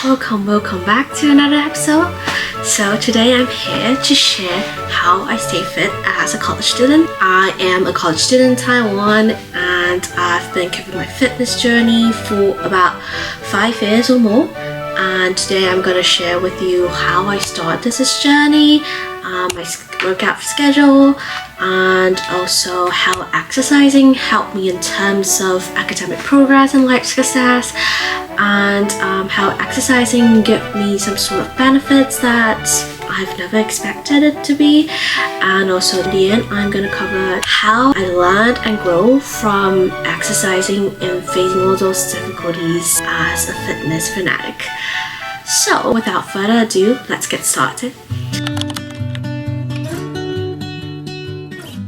Welcome back to another episode. So today I'm here to share how I stay fit as a college student. I am a college student in Taiwan and I've been keeping my fitness journey for about 5 years or more. And today I'm going to share with you how I started this journey, my workout schedule, and also how exercising helped me in terms of academic progress and life success, and how exercising gave me some sort of benefits that I've never expected it to be. And also in the end, I'm going to cover how I learned and grow from exercising and facing all those difficulties as a fitness fanatic. So without further ado, let's get started.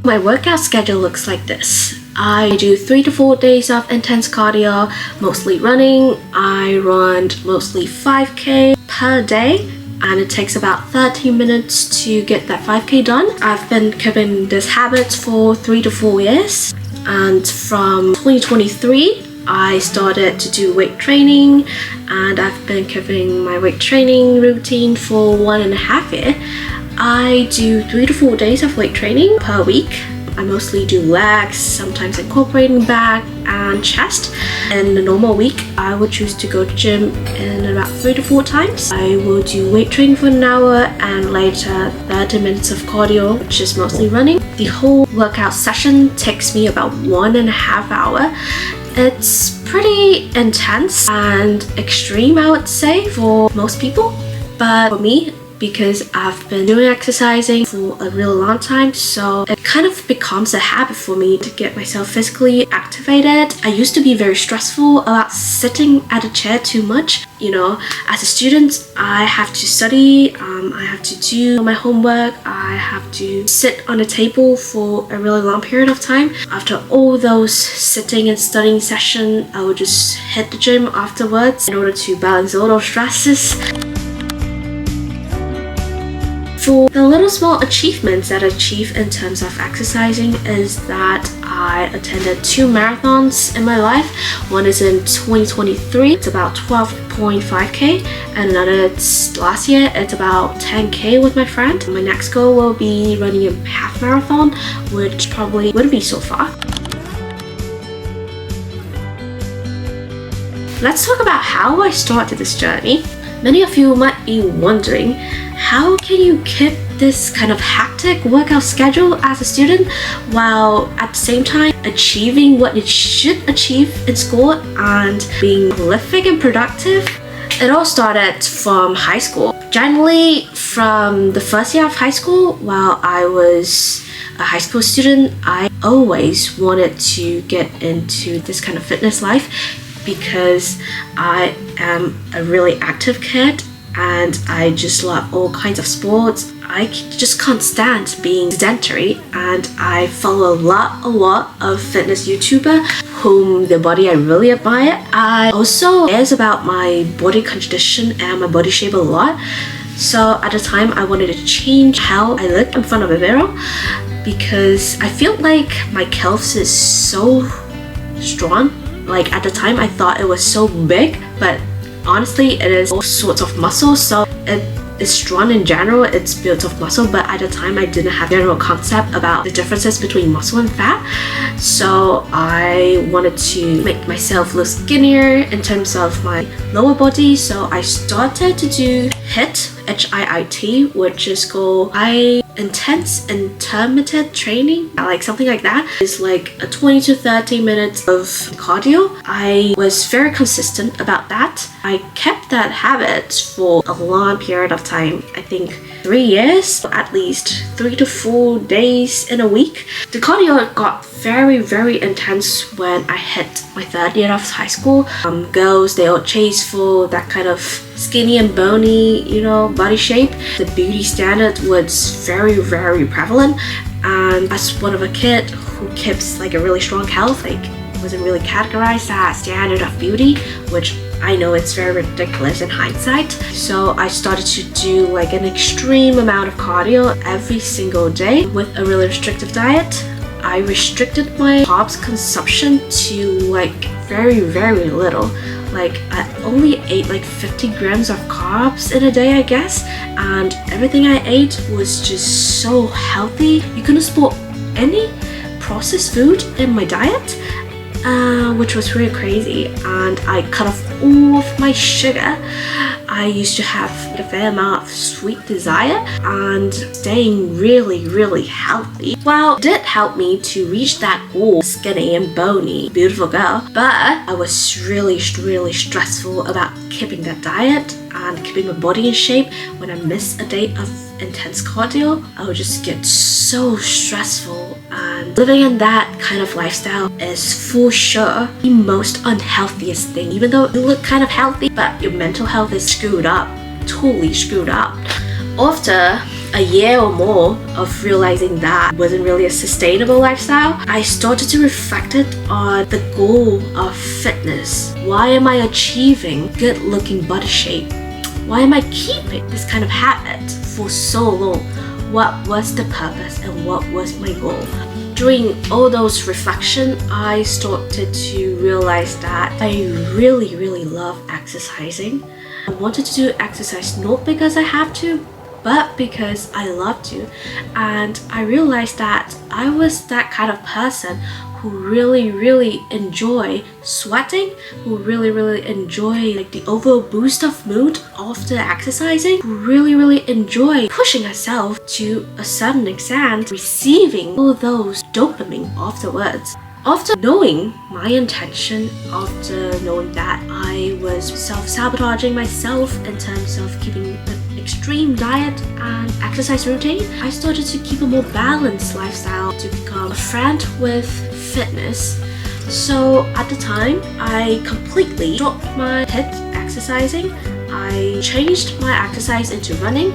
My workout schedule looks like this. I do 3 to 4 days of intense cardio, mostly running. I run mostly 5k per day, and it takes about 30 minutes to get that 5k done. I've been keeping this habit for 3 to 4 years, and from 2023 I started to do weight training, and I've been keeping my weight training routine for 1.5 years. I do 3 to 4 days of weight training per week. I mostly do legs, sometimes incorporating back and chest. In a normal week, I would choose to go to gym in about 3 to 4 times. I will do weight training for an hour and later 30 minutes of cardio, which is mostly running. The whole workout session takes me about 1.5 hours. It's pretty intense and extreme, I would say, for most people. But for me, because I've been doing exercising for a real long time, so it kind of becomes a habit for me to get myself physically activated. I used to be very stressful about sitting at a chair too much. You know, as a student, I have to study, I have to do my homework, I have to sit on a table for a really long period of time. After all those sitting and studying sessions, I would just hit the gym afterwards in order to balance all those stresses. For the little small achievements that I achieved in terms of exercising is that I attended 2 marathons in my life. One is in 2023, it's about 12.5k, and another it's last year, it's about 10k with my friend. My next goal will be running a half marathon, which probably wouldn't be so far. Let's talk about how I started this journey. Many of you might be wondering, how can you keep this kind of hectic workout schedule as a student while at the same time achieving what you should achieve in school and being prolific and productive? It all started from high school. Generally, from the first year of high school, while I was a high school student, I always wanted to get into this kind of fitness life because I am a really active kid and I just love all kinds of sports. I just can't stand being sedentary, and I follow a lot of fitness YouTubers whom their body I really admire. I also cares about my body condition and my body shape a lot. So at the time I wanted to change how I look in front of a mirror because I feel like my calves is so strong. Like at the time I thought it was so big, but honestly it is all sorts of muscle, so it is strong in general, it's built of muscle, but at the time I didn't have general concept about the differences between muscle and fat. So I wanted to make myself look skinnier in terms of my lower body, so I started to do HIIT, HIIT, which is called high intense intermittent training, like something like that. It's like a 20 to 30 minutes of cardio. I was very consistent about that. I kept that habit for a long period of time, I think 3 years, at least 3 to 4 days in a week. The cardio got very intense when I hit my 3rd year of high school. Girls, they all chase for that kind of skinny and bony, you know, body shape. The beauty standard was very prevalent, and as one of a kid who keeps like a really strong health, like wasn't really categorized as standard of beauty, which I know it's very ridiculous in hindsight. So I started to do like an extreme amount of cardio every single day with a really restrictive diet. I restricted my carbs consumption to like very little. Like I only ate like 50 grams of carbs in a day, I guess, and everything I ate was just so healthy. You couldn't spot any processed food in my diet, which was really crazy. And I cut off all of my sugar. I used to have a fair amount of sweet desire, and staying really healthy, well, did help me to reach that goal, skinny and bony, beautiful girl. But I was really stressful about keeping that diet and keeping my body in shape. When I miss a day of intense cardio, I would just get so stressful, and living in that kind of lifestyle is for sure the most unhealthiest thing. Even though you look kind of healthy, but your mental health is screwed up, totally screwed up. After a year or more of realizing that wasn't really a sustainable lifestyle, I started to reflect it on the goal of fitness. Why am I achieving good looking body shape? Why am I keeping this kind of habit for so long? What was the purpose and what was my goal? During all those reflections, I started to realize that I really love exercising. I wanted to do exercise not because I have to, but because I love to. And I realized that I was that kind of person who really enjoy sweating, who really enjoy like the overall boost of mood after exercising, who really enjoy pushing herself to a certain extent, receiving all those dopamine afterwards. After knowing my intention, after knowing that I was self-sabotaging myself in terms of keeping an extreme diet and exercise routine, I started to keep a more balanced lifestyle, to become a friend with fitness. So at the time, I completely dropped my HIIT exercising. I changed my exercise into running,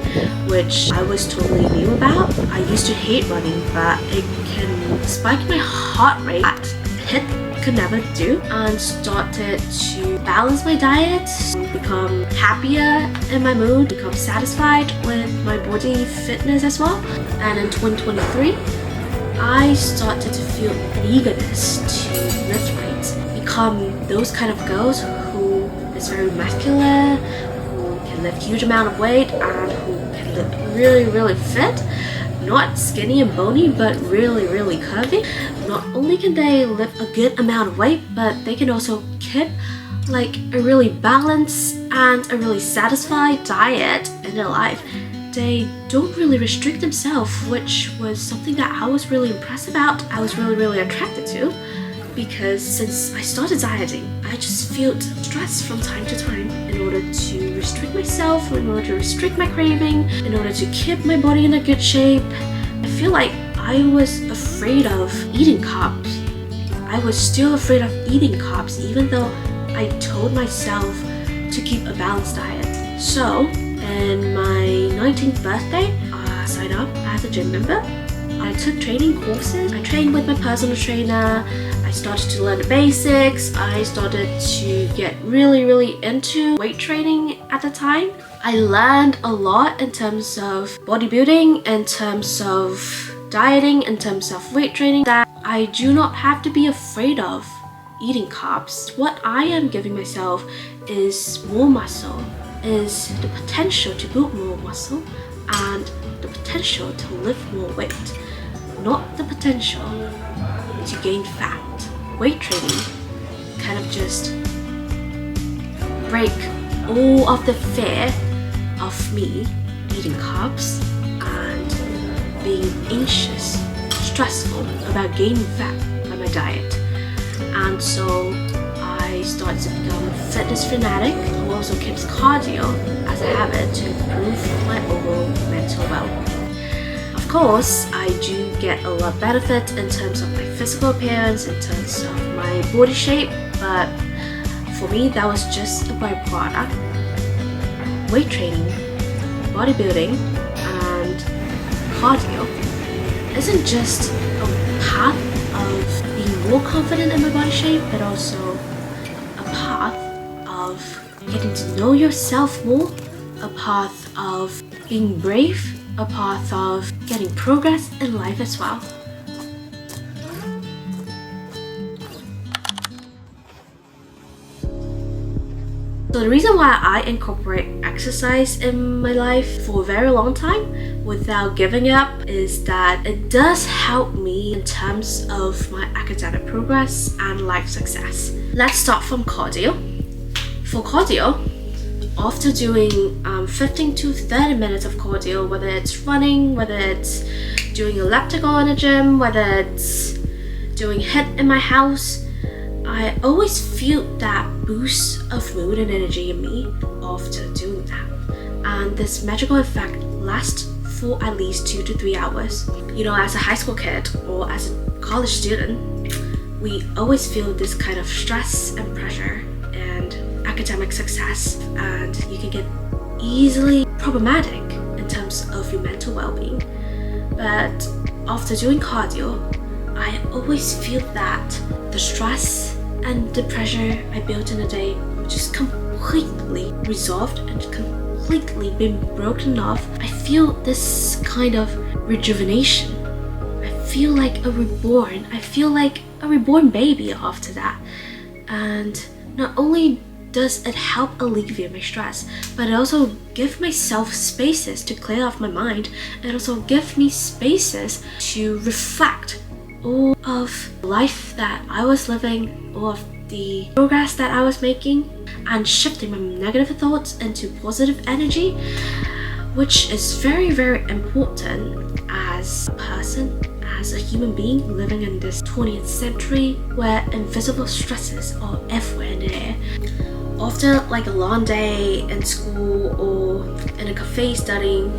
which I was totally new about. I used to hate running, but it can spike my heart rate that HIIT could never do, and started to balance my diet, become happier in my mood, become satisfied with my body fitness as well. And in 2023, I started to feel an eagerness to lift weights, become those kind of girls who is very muscular, who can lift huge amount of weight, and who can look really fit. Not skinny and bony, but really curvy. Not only can they lift a good amount of weight, but they can also keep like a really balanced and a really satisfied diet in their life. They don't really restrict themselves, which was something that I was really impressed about. I was really attracted to, because since I started dieting, I just felt stress from time to time in order to restrict myself, in order to restrict my craving, in order to keep my body in a good shape. I feel like I was afraid of eating carbs. I was still afraid of eating carbs, even though I told myself to keep a balanced diet. So, in my 19th birthday, I signed up as a gym member. I took training courses. I trained with my personal trainer. I started to learn the basics. I started to get really into weight training at the time. I learned a lot in terms of bodybuilding, in terms of dieting, in terms of weight training, that I do not have to be afraid of eating carbs. What I am giving myself is more muscle, is the potential to build more muscle, and the potential to lift more weight, not the potential to gain fat. Weight training kind of just break all of the fear of me eating carbs and being anxious, stressful about gaining fat by my diet. And so I started to become a fitness fanatic who also keeps cardio as a habit to improve my overall mental well-being. Of course, I do get a lot of benefit in terms of my physical appearance, in terms of my body shape, but for me that was just a byproduct. Weight training, bodybuilding, and cardio isn't just a path of being more confident in my body shape, but also a path of getting to know yourself more, a path of being brave, a path of getting progress in life as well. So the reason why I incorporate exercise in my life for a very long time without giving up is that it does help me in terms of my academic progress and life success. Let's start from cardio. For cardio, after doing 15 to 30 minutes of cardio, whether it's running, whether it's doing elliptical in the gym, whether it's doing HIIT in my house, I always feel that boost of mood and energy in me after doing that. And this magical effect lasts for at least 2 to 3 hours. You know, as a high school kid or as a college student, we always feel this kind of stress and pressure and academic success, and you can get easily problematic in terms of your mental well-being. But after doing cardio, I always feel that the stress and the pressure I built in a day just completely resolved and completely been broken off. I feel this kind of rejuvenation. I feel like a reborn. I feel like a reborn baby after that. And not only does it help alleviate my stress, but it also gives myself spaces to clear off my mind. It also gives me spaces to reflect all of life that I was living, all of the progress that I was making, and shifting my negative thoughts into positive energy, which is very, very important as a person, as a human being living in this 20th century where invisible stresses are everywhere in the air. After like a long day in school or in a cafe studying,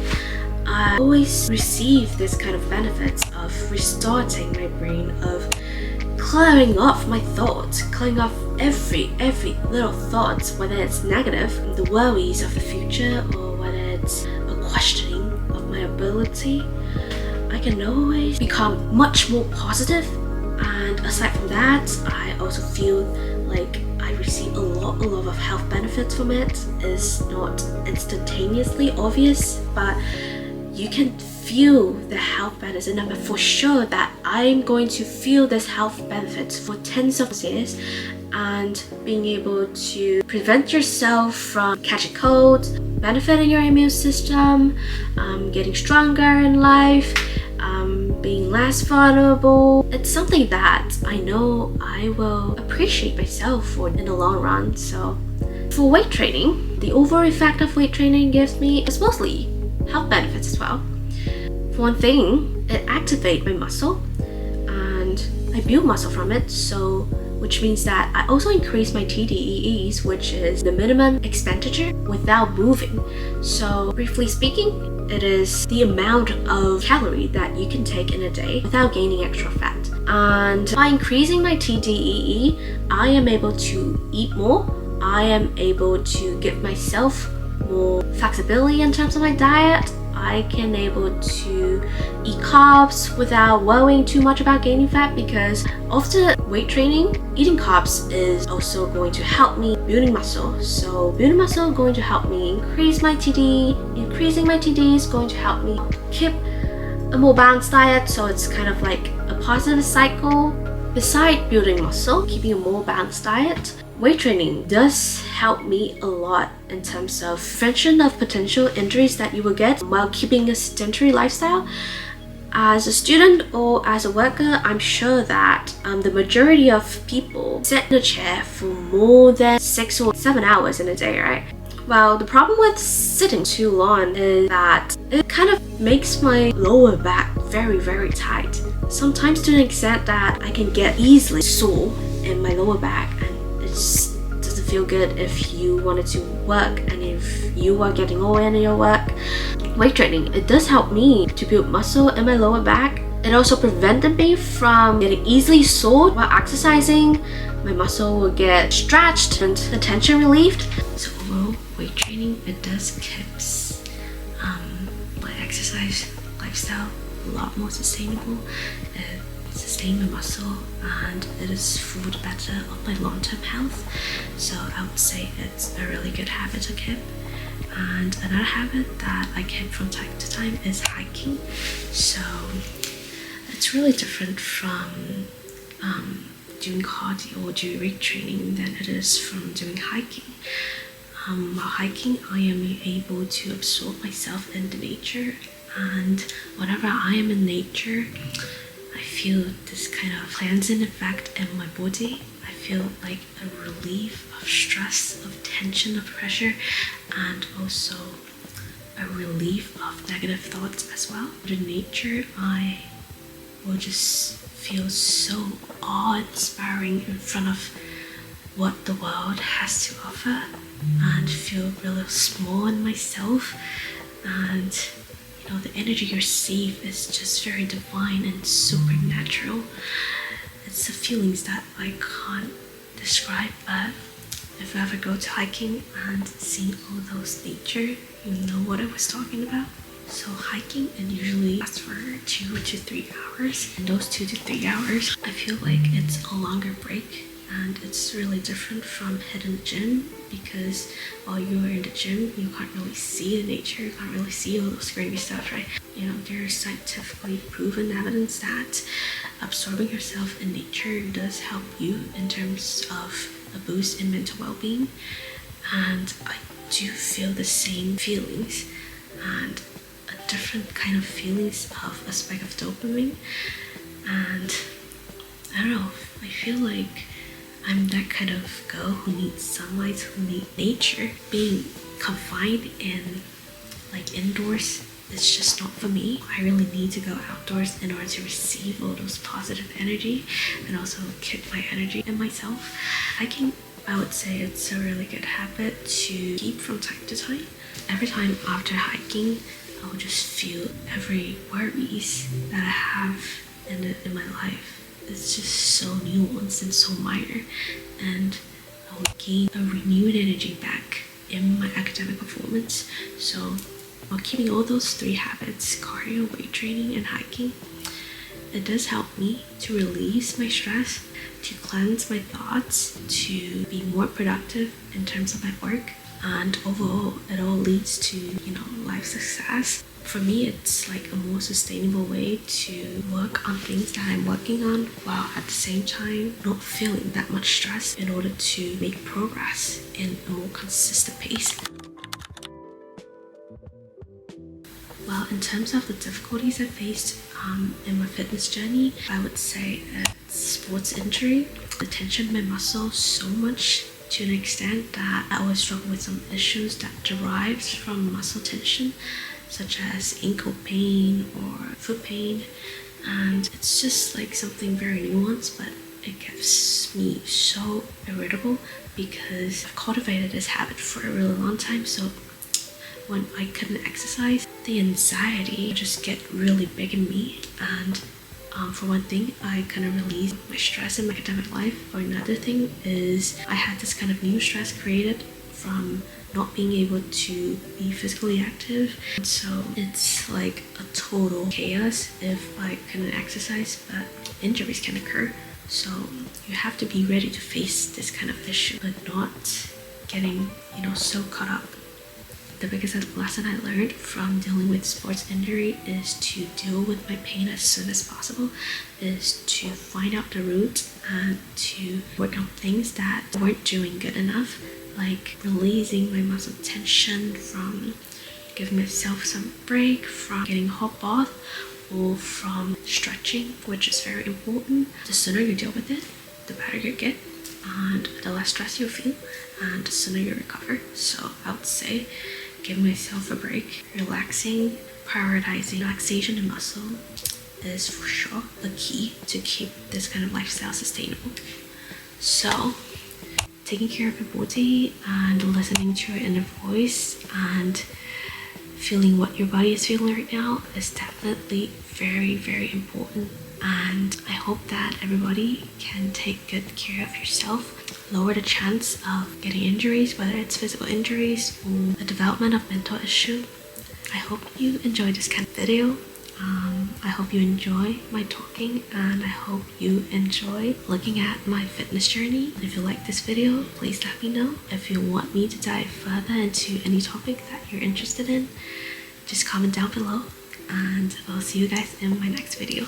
I always receive this kind of benefits of restarting my brain, of clearing off my thoughts, clearing off every little thought, whether it's negative, the worries of the future, or whether it's a questioning of my ability. I can always become much more positive. And aside from that, I also feel like I receive a lot of health benefits from it. It's not instantaneously obvious, but you can feel the health benefits, and I'm for sure that I'm going to feel this health benefits for tens of years, and being able to prevent yourself from catching colds, benefiting your immune system, getting stronger in life, being less vulnerable. It's something that I know I will appreciate myself for in the long run. So for weight training, the overall effect of weight training gives me is mostly health benefits as well. For one thing, it activates my muscle and I build muscle from it, so which means that I also increase my TDEEs, which is the minimum expenditure without moving. So briefly speaking, it is the amount of calorie that you can take in a day without gaining extra fat. And by increasing my TDEE, I am able to eat more. I am able to give myself more flexibility in terms of my diet. I can able to eat carbs without worrying too much about gaining fat, because after weight training, eating carbs is also going to help me building muscle. So building muscle is going to help me increase my TD. Increasing my TD is going to help me keep a more balanced diet, so it's kind of like a positive cycle. Besides building muscle, keeping a more balanced diet, weight training does help me a lot in terms of prevention of potential injuries that you will get while keeping a sedentary lifestyle. As a student or as a worker, I'm sure that the majority of people sit in a chair for more than 6 or 7 hours in a day, right? Well, the problem with sitting too long is that it kind of makes my lower back very tight. Sometimes to the extent that I can get easily sore in my lower back, and it just doesn't feel good if you wanted to work and if you are getting old in your work. Weight training, it does help me to build muscle in my lower back. It also prevented me from getting easily sore while exercising. My muscle will get stretched and the tension relieved. So overall, weight training, it does keeps my exercise lifestyle a lot more sustainable. It sustains my muscle and it is for the better of my long-term health. So I would say it's a really good habit to keep. And another habit that I keep from time to time is hiking. So it's really different from doing cardio or doing weight training than it is from doing hiking. While hiking, I am able to absorb myself into nature, and whenever I am in nature, I feel this kind of cleansing effect in my body. I feel like a relief of stress, of tension, of pressure, and also a relief of negative thoughts as well. In nature, I will just feel so awe-inspiring in front of what the world has to offer, and feel really small in myself, and the energy you receive is just very divine and supernatural. It's the feelings that I can't describe, but if you ever go to hiking and see all those nature, you know what I was talking about. So hiking, it usually lasts for 2 to 3 hours. In those 2 to 3 hours, I feel like it's a longer break, and it's really different from hitting the gym, because while you're in the gym, you can't really see the nature, you can't really see all those crazy stuff, right? There's scientifically proven evidence that absorbing yourself in nature does help you in terms of a boost in mental well-being, and I do feel the same feelings, and a different kind of feelings of a spike of dopamine. And I don't know, I feel like I'm that kind of girl who needs sunlight, who needs nature. Being confined in indoors is just not for me. I really need to go outdoors in order to receive all those positive energy and also keep my energy in myself. Hiking, I would say it's a really good habit to keep from time to time. Every time after hiking, I will just feel every worries that I have in my life. It's just so nuanced and so minor, and I will gain a renewed energy back in my academic performance. So while keeping all those 3 habits, cardio, weight training, and hiking, it does help me to release my stress, to cleanse my thoughts, to be more productive in terms of my work, and overall it all leads to life success. For me, it's like a more sustainable way to work on things that I'm working on, while at the same time not feeling that much stress, in order to make progress in a more consistent pace. Well, in terms of the difficulties I faced in my fitness journey, I would say it's sports injury. The tension in my muscle so much to an extent that I always struggle with some issues that derives from muscle tension, such as ankle pain or foot pain, and it's just like something very nuanced, but it gets me so irritable because I've cultivated this habit for a really long time. So when I couldn't exercise, the anxiety would just get really big in me, and for one thing, I kind of released my stress in my academic life. For another thing is I had this kind of new stress created from not being able to be physically active. So it's like a total chaos if I couldn't exercise, but injuries can occur. So you have to be ready to face this kind of issue, but not getting so caught up. The biggest lesson I learned from dealing with sports injury is to deal with my pain as soon as possible, is to find out the root and to work on things that weren't doing good enough, like releasing my muscle tension, from giving myself some break, from getting a hot bath, or from stretching, which is very important. The sooner you deal with it, the better you get, and the less stress you feel, and the sooner you recover. So I would say give myself a break. Relaxing, prioritizing relaxation and muscle is for sure the key to keep this kind of lifestyle sustainable. So taking care of your body and listening to your inner voice and feeling what your body is feeling right now is definitely very, very important. And I hope that everybody can take good care of yourself, lower the chance of getting injuries, whether it's physical injuries or the development of mental issue. I hope you enjoyed this kind of video. I hope you enjoy my talking, and I hope you enjoy looking at my fitness journey. If you like this video, please let me know. If you want me to dive further into any topic that you're interested in, just comment down below, and I'll see you guys in my next video.